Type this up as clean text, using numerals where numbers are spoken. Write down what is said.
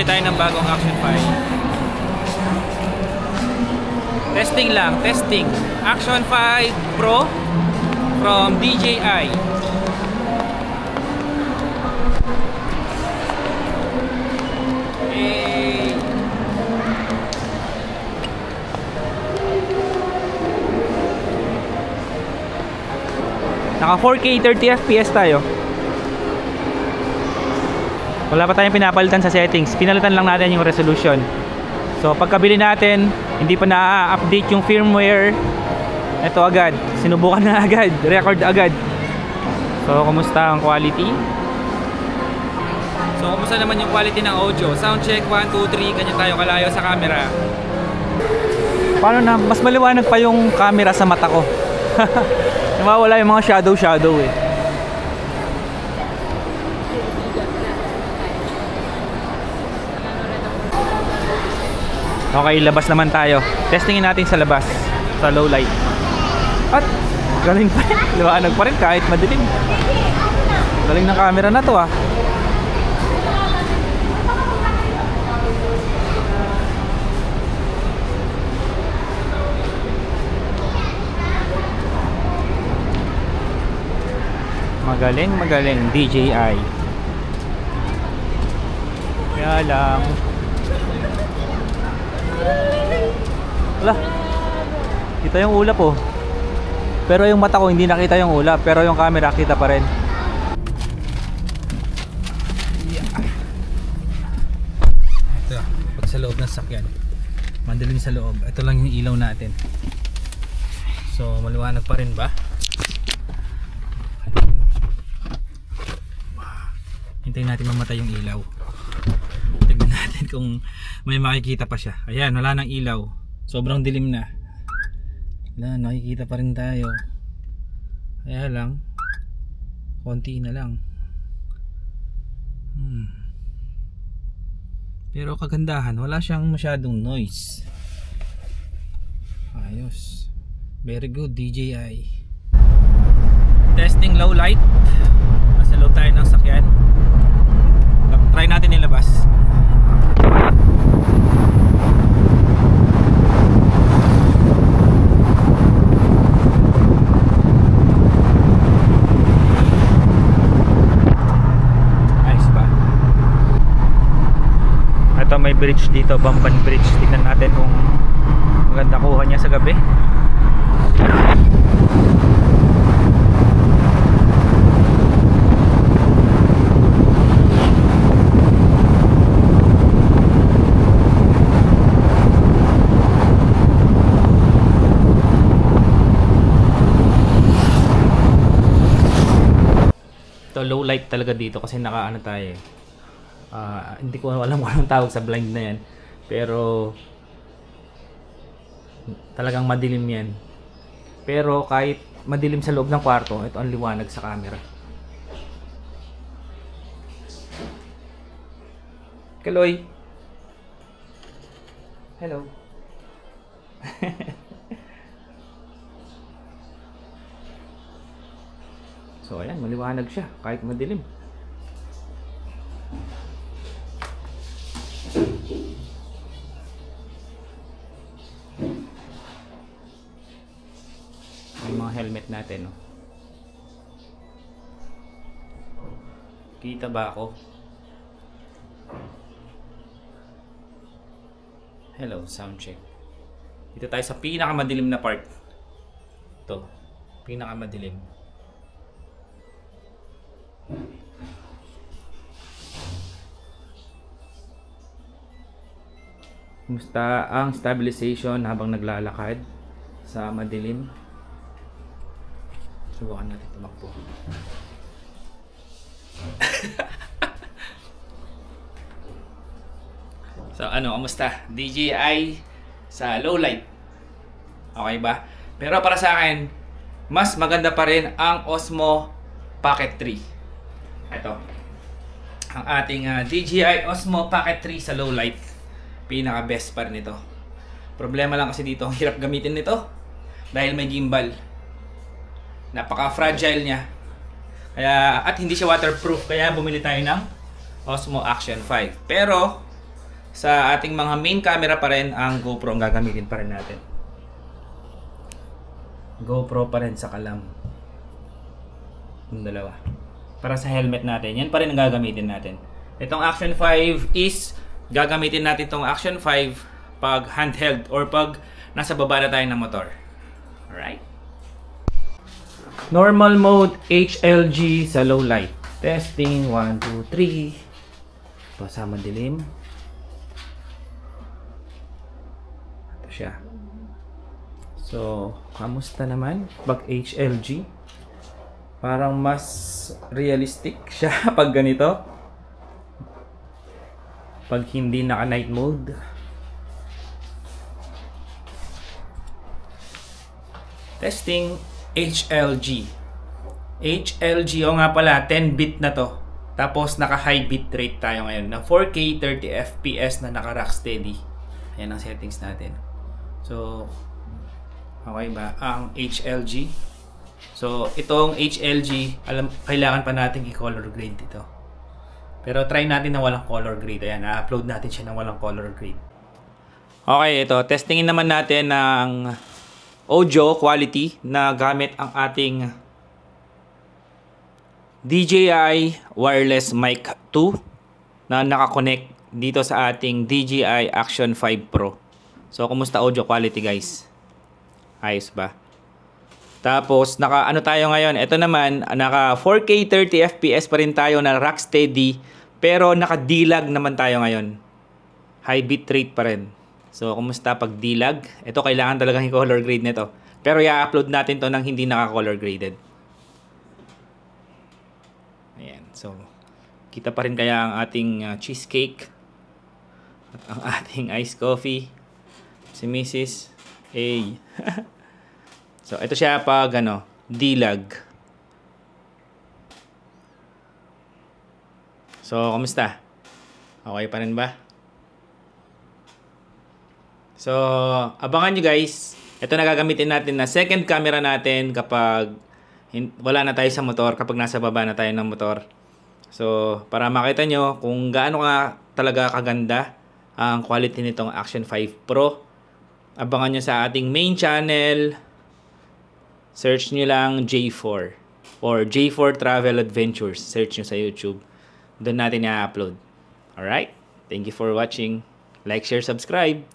tayo ng bagong Action 5. Testing lang, testing. Action 5 Pro from DJI. Naka 4K 30 FPS tayo. Wala pa tayong pinapalitan sa settings. Pinalitan lang natin yung resolution. So pagkabili natin, hindi pa na-update yung firmware. Ito agad, sinubukan na agad, record agad. So kumusta ang quality? So kumusta naman yung quality ng audio? Sound check 1, 2, 3, ganyan tayo kalayo sa camera. Paano na? Mas maliwanag pa yung camera sa mata ko. Nawawala yung mga shadow eh. Okay, labas naman tayo. Testingin natin sa labas, sa low light. At galing pa rin, liwanag pa rin kahit madilim. Galing ng camera na to ah. Magaling DJI. Kaya lang wala, kita yung ulap oh. Pero yung mata ko hindi nakita yung ulap, pero yung camera kita pa rin. Ito, pag sa loob ng sakyan, madilim sa loob. Ito lang yung ilaw natin. So maliwanag pa rin ba? Hintayin natin mamatay yung ilaw. Tignan natin kung may makikita pa siya. Ayan, wala nang ilaw. Sobrang dilim na. Wala, nakikita pa rin tayo. Kaya lang, konti na lang. Pero kagandahan, wala siyang masyadong noise. Ayos. Very good DJI. Testing low light. Nasa loob tayo ng sakyan. Try natin ilabas. Ayos ba? Ito may bridge dito, Bamban Bridge. Tignan natin kung maganda kuha niya sa gabi. Low light talaga dito kasi nakaano tayo eh. Hindi ko alam kung anong tawag sa blind na yan, pero talagang madilim yan. Pero kahit madilim sa loob ng kwarto, ito ang liwanag sa camera. Kaloy, hello. So ayan, maliwanag siya kahit madilim. May mga helmet natin, no? Kita ba ako? Hello, sound check. Dito tayo sa pinakamadilim na part. Ito, pinakamadilim. Kumusta ang stabilization habang naglalakad sa madilim? Subukan natin tumakbo. So ano, kumusta? DJI sa low light. Okay ba? Pero para sa akin, mas maganda pa rin ang Osmo Pocket 3. Ito. Ang ating DJI Osmo Pocket 3 sa low light. Pinaka best pa rin ito. Problema lang kasi dito, ang hirap gamitin nito dahil may gimbal. Napaka fragile niya. Kaya, at hindi siya waterproof, kaya bumili tayo ng Osmo Action 5. Pero sa ating mga main camera pa rin, ang GoPro ang gagamitin pa rin natin. GoPro pa rin sa kalam. Yung dalawa. Para sa helmet natin, yan pa rin ang gagamitin natin. Itong Action 5 is gagamitin natin itong Action 5 pag handheld or pag nasa baba na tayo ng motor. Alright? Normal mode HLG sa low light. Testing 1, 2, 3. Ito sa madilim. Ito siya. So, kamusta naman pag HLG? Parang mas realistic siya pag ganito. Pag hindi naka night mode. Testing HLG. HLG, o nga pala, 10-bit na to. Tapos naka high bit rate tayo ngayon na 4K 30 FPS na naka rocksteady. Ayan ang settings natin. So, okay ba ang HLG? So, itong HLG, kailangan pa natin i-color grade ito. Pero try natin na walang color grade. Ayan, na-upload natin siya ng walang color grade. Okay, ito. Testingin naman natin ng audio quality na gamit ang ating DJI Wireless Mic 2 na nakakonect dito sa ating DJI Action 5 Pro. So, kumusta audio quality, guys? Ayos ba? Tapos, ano tayo ngayon? Ito naman, naka 4K 30 FPS pa rin tayo na rocksteady, pero naka-D-Lag naman tayo ngayon. High bitrate pa rin. So, kumusta pag D-Lag? Ito, kailangan talagang i-color grade nito. Pero i-upload natin to ng hindi naka-color graded. Ayan. So, kita pa rin kaya ang ating cheesecake at ang ating iced coffee. Si Mrs. A. So, ito siya pag D-Lag. So, kumusta? Okay pa rin ba? So, abangan nyo guys. Ito na gagamitin natin na second camera natin kapag wala na tayo sa motor, kapag nasa baba na tayo ng motor. So, para makita nyo kung gaano ka talaga kaganda ang quality nitong Action 5 Pro. Abangan nyo sa ating main channel. Search nyo lang J4 or J4 Travel Adventures. Search nyo sa YouTube. Doon natin i-upload. Alright? Thank you for watching. Like, share, subscribe.